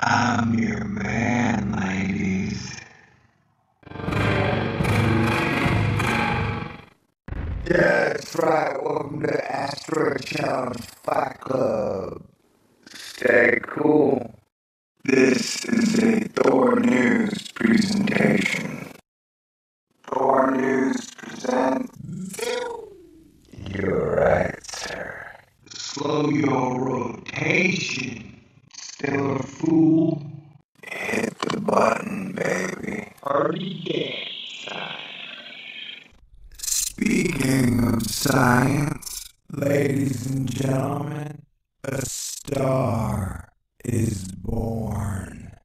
I'm your man, ladies. Yeah, that's right. Welcome to Asteroid Challenge Fight Club. Stay cool. This is a Thor News presentation. Thor News presents. You're right, sir. Slow your rotation. Still a fool. Hit the button, baby. Party dance time. Speaking of science, ladies and gentlemen, a star is born.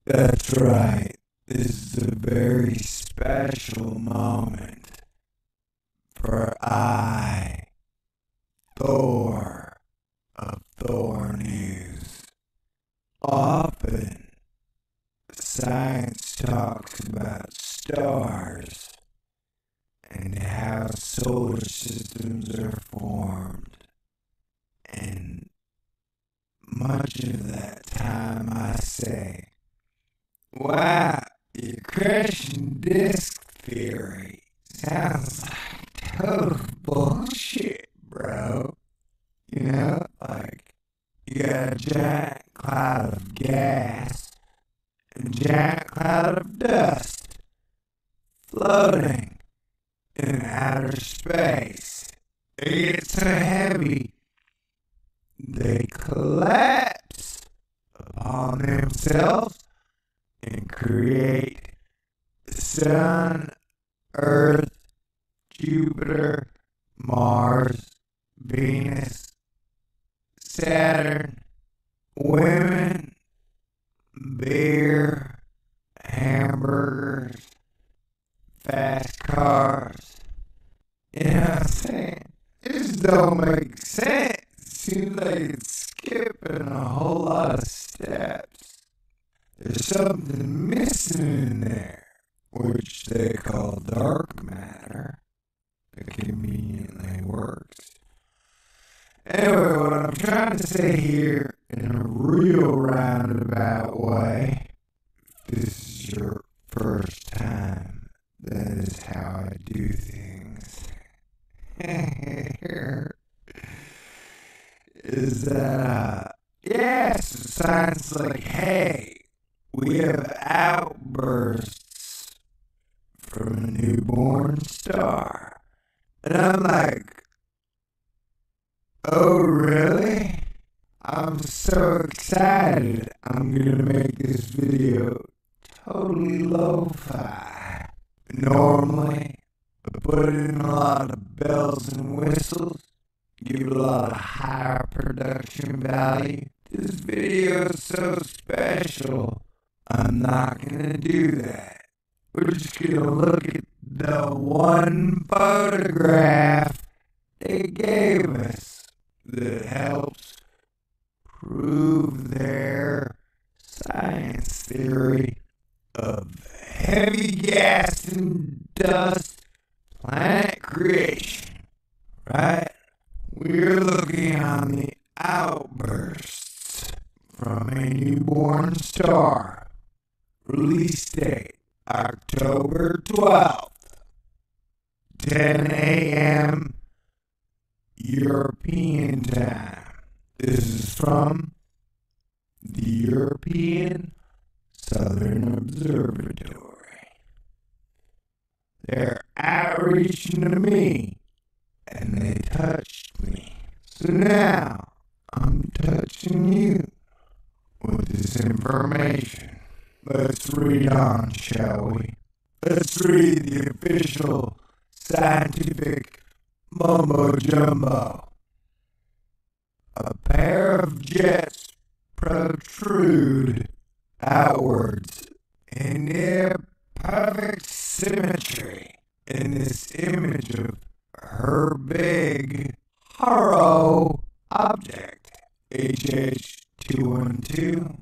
That's right. This is a very special moment. For I, Thor of Thor News, often science talks about stars and how solar systems are formed. And much of that time I say, wow, your Christian disk theory sounds like total bullshit, bro. You know, like, you got a giant cloud of gas and a giant cloud of dust floating in outer space. They get so heavy, they collapse upon themselves and create the Sun, Earth, Jupiter, Mars, Venus, Saturn, women, beer, hamburgers, fast cars. You know what I'm saying? It just don't make sense. It seems like it's skipping a whole lot of steps. There's something missing in there, which they call dark matter, that conveniently works. Anyway, what I'm trying to say here in a real roundabout way, if this is your first time, that is how I do things. Is that, yes, science like, hey, we have outbursts from a newborn star. And I'm like, oh, really? I'm so excited. I'm gonna make this video totally lo-fi. Normally, I put in a lot of bells and whistles, give it a lot of higher production value. This video is so special, I'm not gonna do that. We're just gonna look at the one photograph they gave us that helps prove their science theory of heavy gas and dust planet creation, right? We're looking on the outbursts from a newborn star. Release date, October 12th, 10 a.m. European time. This is from the European Southern Observatory. They're outreaching to me, and they touched me. So now, I'm touching you with this information. Let's read on, shall we? Let's read the official scientific mumbo-jumbo. A pair of jets protrude outwards in near perfect symmetry in this image of her big Haro object, HH212,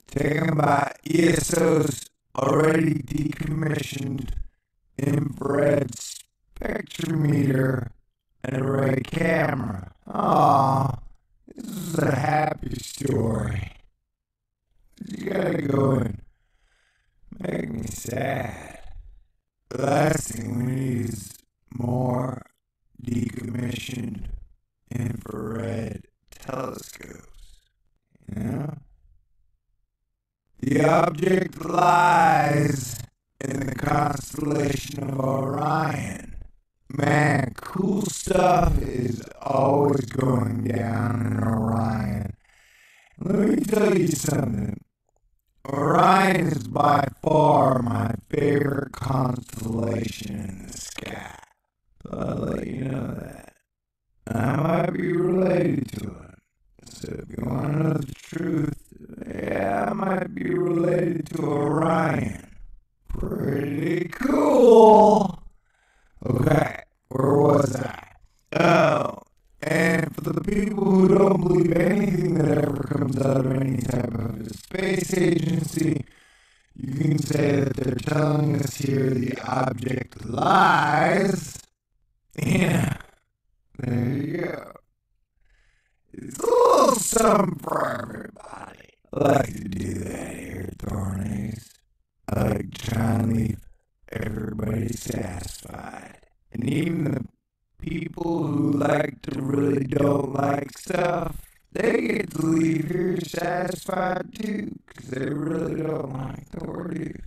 taken by ESO's already decommissioned infrared spectrometer and array camera. Aww, this is a happy story. gotta go and make me sad. The last thing we need is more decommissioned infrared telescopes. You know? The object lies in the constellation of Orion. Man, cool stuff is always going down in Orion. Let me tell you something. Orion is by far my favorite constellation in the sky. So I'll let you know that. I might be related to it. So if you want to know the truth, yeah, I might be related to Orion. Pretty cool. Okay, where was I? Oh, and for the people who don't believe anything that ever comes out of any type of a space agency, you can say that they're telling us here the object lies. Yeah, there you go. It's a little something for everybody. I like to do that here, Thornies. I like to try and leave everybody satisfied. And even the people who really don't like stuff, they get to leave here satisfied too, because they really don't like Thornies.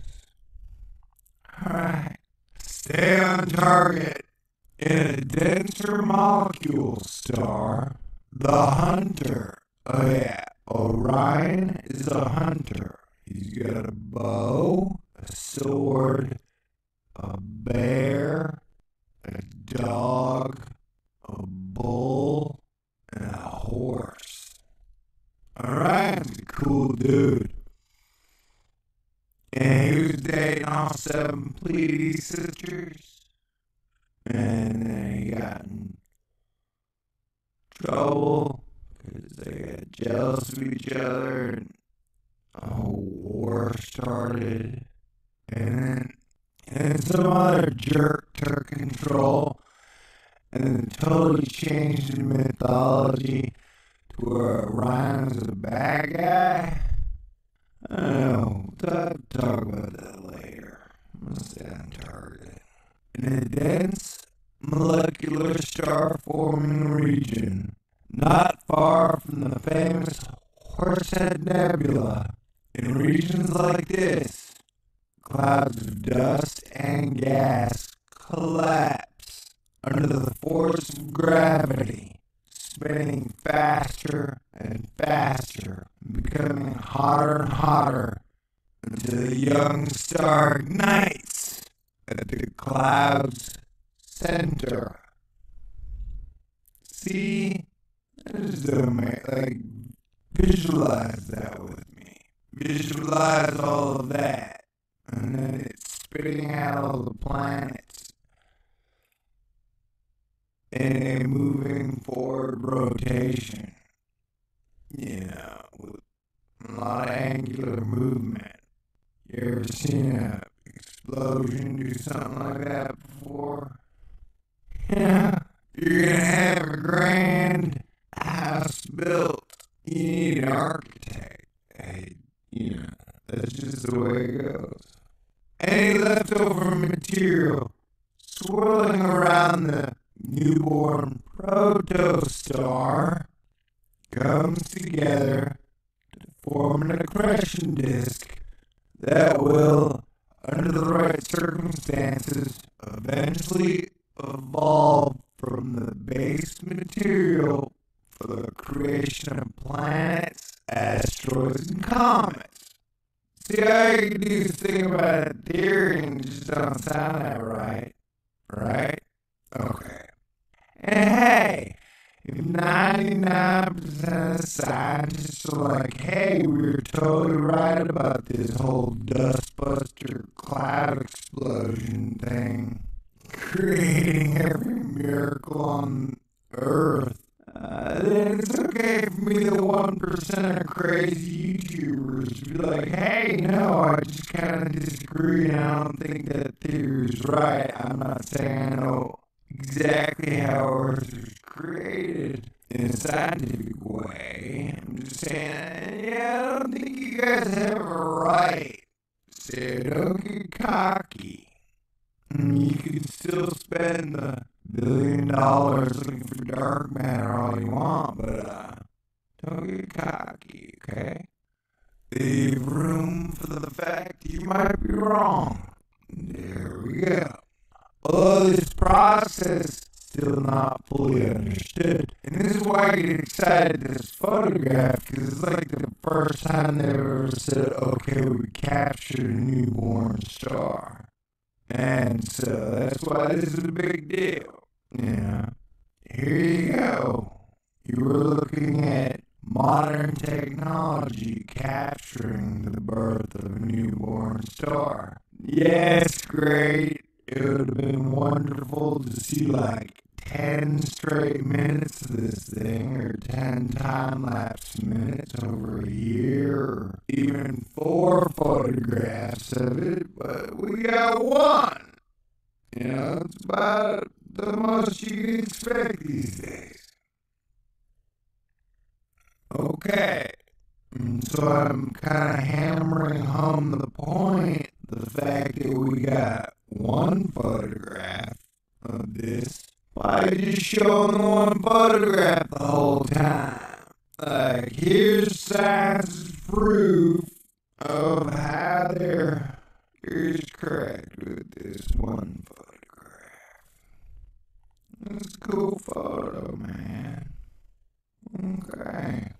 Alright, stay on target. In a denser molecule star, the hunter. Oh yeah, Orion is a hunter. He's got a bow, a sword, a bear, a dog, a bull, and a horse. Orion's a cool dude. And he was dating all 7 Pleiades sisters. And then he got in trouble because they got jealous of each other, and a whole war started. And then some other jerk took control and then totally changed the mythology to where Orion was a bad guy. I don't know. We'll talk about that later. I'm going to stay on target. In a dense molecular star-forming region, not far from the famous Horsehead Nebula. In regions like this, clouds of dust and gas collapse under the force of gravity, spinning faster and faster, becoming hotter and hotter, until the young star ignites at the cloud's center. See? Just visualize that with me. Visualize all of that. And then it's spitting out all the planets in a moving forward rotation. You know, with a lot of angular movement. You ever seen an explosion do something like that before? Yeah. You're gonna have a grand house built. You need an architect. Hey, you know, that's just the way it goes. Any leftover material swirling around the NewBorn protostar comes together to form an accretion disk that will, under the right circumstances, eventually evolve from the base material for the creation of planets, asteroids, and comets. See, all you can do is think about a theory and it just don't sound that right. Right? Okay. And hey, if 99% of scientists are like, hey, we were totally right about this whole dustbuster cloud explosion thing, creating every miracle on Earth, then it's okay for me, the 1% of crazy YouTubers, to be like, hey, no, I just kind of disagree and I don't think that theory's right. I'm not saying I know exactly how Earth was created. in a scientific way. I'm just saying, yeah, I don't think you guys have a right. So don't get cocky. You can still spend the $1 billion looking for dark matter all you want, but don't get cocky, okay? Leave room for the fact you might be wrong. There we go. Although this process still not fully understood, and this is why I get excited at this photograph, because it's like the first time they've ever said, okay, we captured a newborn star. And so that's why this is a big deal. Yeah. Here you go. You were looking at modern technology capturing the birth of a newborn star. Yes, great. It would have been wonderful to see like 10 straight minutes of this thing, or 10 time-lapse minutes over a year, or even 4 photographs of it, but we got one. You know, it's about the most you can expect these days. Okay, so I'm kind of hammering home the point, the fact that we got one photograph of this by just showing the one photograph the whole time. Like, here's science's proof of how they're correct with this one photograph. It's a cool photo, man. Okay.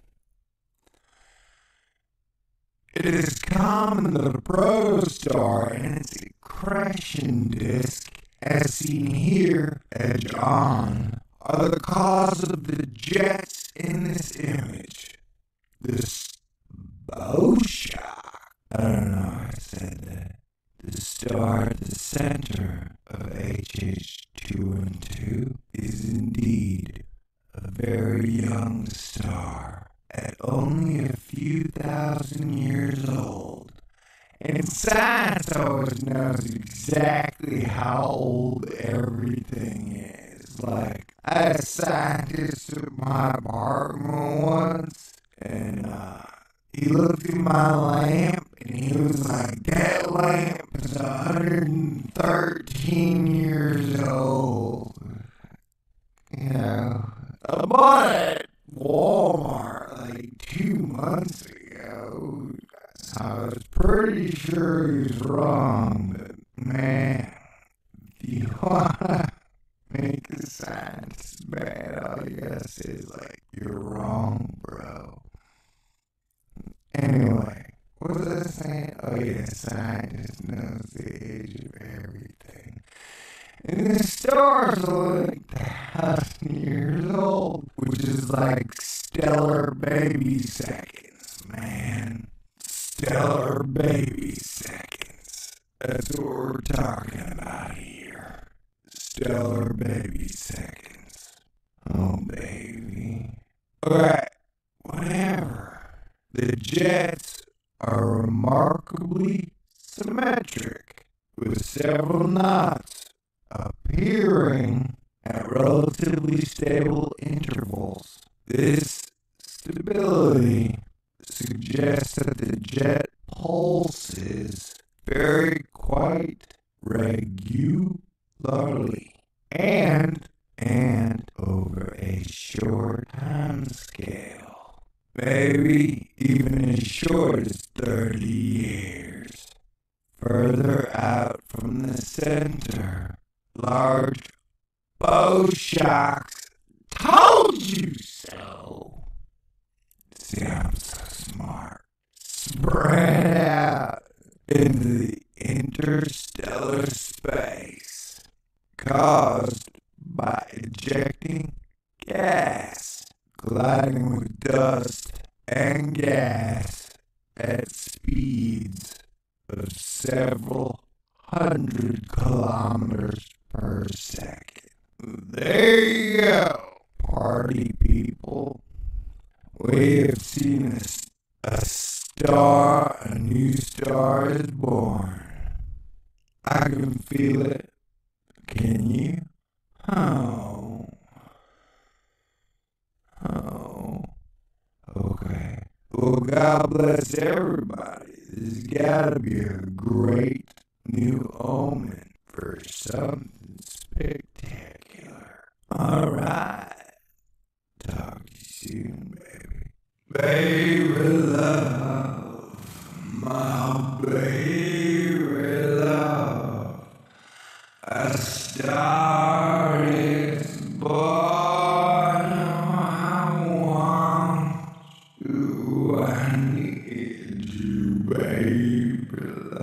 It is common that a protostar and its accretion disk, as seen here, edge on, are the cause of the jets in this image. This bow shock. I don't know how I said that. The star at the center of HH212 is indeed a very young star, at only a few thousand years old. And science always knows exactly how old everything is. Like, I had a scientist at my apartment once, and he looked at my lamp, and he was like, that lamp is 113 years old. You know, I bought it at Walmart like 2 months ago. I was pretty sure he was wrong, but man, if you wanna make the science bad, all you gotta say is like, you're wrong, bro. Anyway, what was I saying? Oh yeah, scientist knows the age of everything. And the stars are like 1,000 years old, which is like stellar baby seconds, man. Stellar baby seconds. That's what we're talking about here. Stellar baby seconds. Oh, baby. Alright, whatever. The jets are remarkably symmetric, with several knots appearing at relatively stable intervals. This stability suggests that the jet pulses vary quite regularly and over a short time scale, maybe even as short as 30 years. Further out from the center, large bow shocks. Told you so. See, I'm so smart. Spread out into the interstellar space, caused by ejecting gas, colliding with dust and gas at speeds of several hundred kilometers per second. There you go, party people. We have seen a star, a new star is born. I can feel it. Can you? Oh. Well, God bless everybody. This has got to be a great new omen for something spectacular. All right. Talk to you soon, baby. Baby love, my baby love. A star is born. I want you. I need you, baby love.